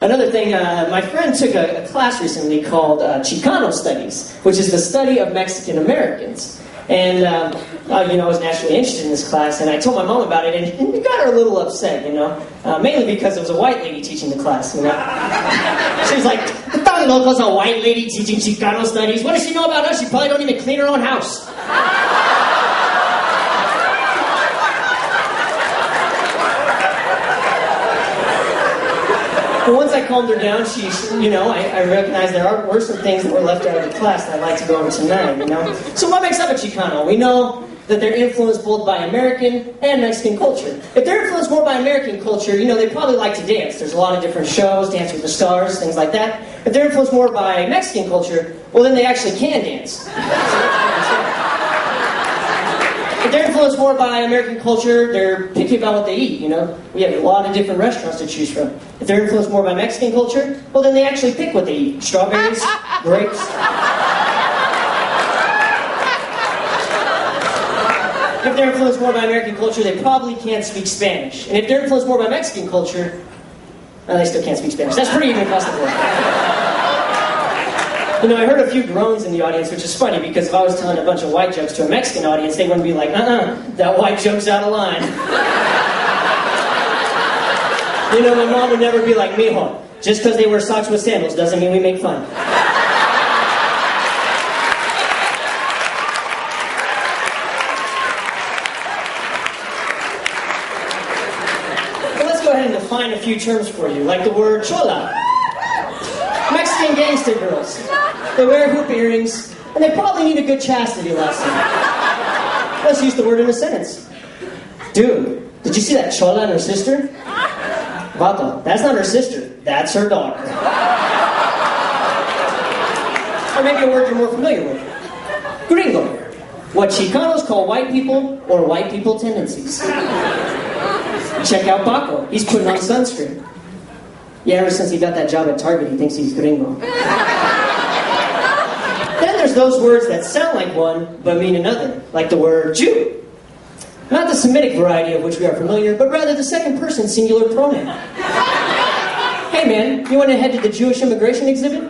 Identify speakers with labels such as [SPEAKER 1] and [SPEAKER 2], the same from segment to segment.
[SPEAKER 1] Another thing, my friend took a class recently called Chicano Studies, which is the study of Mexican Americans. And, I was naturally interested in this class, and I told my mom about it, and it got her a little upset, mainly because it was a white lady teaching the class, She was like, "Estás locos, a white lady teaching Chicano Studies? What does she know about us? She probably don't even clean her own house." But once I calmed her down, I recognized there were some things that were left out of the class that I'd like to go over tonight, So what makes up a Chicano? We know that they're influenced both by American and Mexican culture. If they're influenced more by American culture, they probably like to dance. There's a lot of different shows, Dance with the Stars, things like that. If they're influenced more by Mexican culture, well then they actually can dance. If they're influenced more by American culture, they're picky about what they eat, We have a lot of different restaurants to choose from. If they're influenced more by Mexican culture, well then they actually pick what they eat. Strawberries, grapes. If they're influenced more by American culture, they probably can't speak Spanish. And if they're influenced more by Mexican culture, well, they still can't speak Spanish. That's pretty even across the board. I heard a few groans in the audience, which is funny, because if I was telling a bunch of white jokes to a Mexican audience, they wouldn't be like, that white joke's out of line. My mom would never be like, "Mijo, just because they wear socks with sandals doesn't mean we make fun." But let's go ahead and define a few terms for you, like the word chola. Mexican gangster girls. They wear hoop earrings, and they probably need a good chastity lesson. Let's use the word in a sentence. "Dude, did you see that chola and her sister?" "Vato, that's not her sister, that's her daughter." Or maybe a word you're more familiar with. Gringo. What Chicanos call white people or white people tendencies. Check out Paco. He's putting on sunscreen. Yeah, ever since he got that job at Target, he thinks he's gringo. Then there's those words that sound like one, but mean another, like the word Jew. Not the Semitic variety of which we are familiar, but rather the second person singular pronoun. "Hey man, you want to head to the Jewish immigration exhibit?"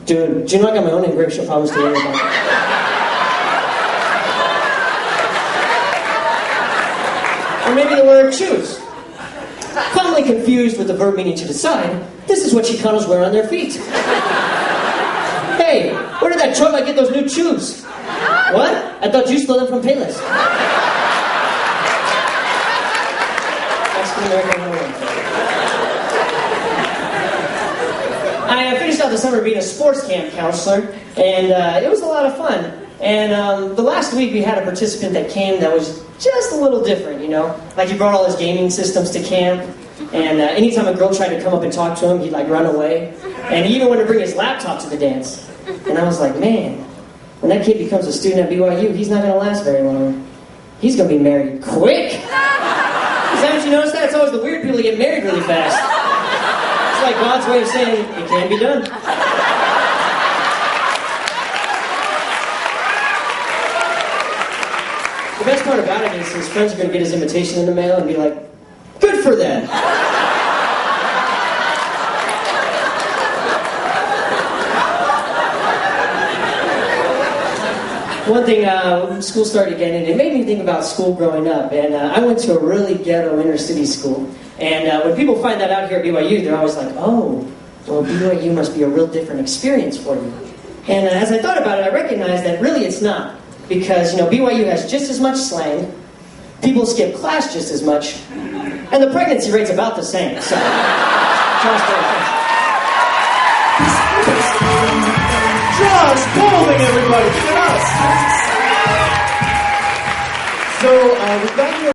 [SPEAKER 1] "Dude, do you know I got my own immigration problems to worry about?" Or maybe the word choose. Commonly confused with the verb meaning to decide, this is what Chicanos wear on their feet. "Hey, where did that chola get those new shoes?" "What? I thought you stole them from Payless." I finished out the summer being a sports camp counselor, and it was a lot of fun. And the last week we had a participant that came that was just a little different, Like he brought all his gaming systems to camp, and anytime a girl tried to come up and talk to him, he'd run away. And he even wanted to bring his laptop to the dance. And I was like, man, when that kid becomes a student at BYU, he's not going to last very long. He's going to be married quick. Is that what you notice that? It's always the weird people that get married really fast. It's like God's way of saying, it can be done. The best part about it is his friends are going to get his invitation in the mail and be like, good for them. One thing, school started again, and it made me think about school growing up. And I went to a really ghetto inner city school. And when people find that out here at BYU, they're always like, oh, well, BYU must be a real different experience for you. And as I thought about it, I recognized that really it's not. Because, BYU has just as much slang, people skip class just as much, and the pregnancy rate's about the same. So,
[SPEAKER 2] Josh Coleman, everybody, give it up. So, we've got here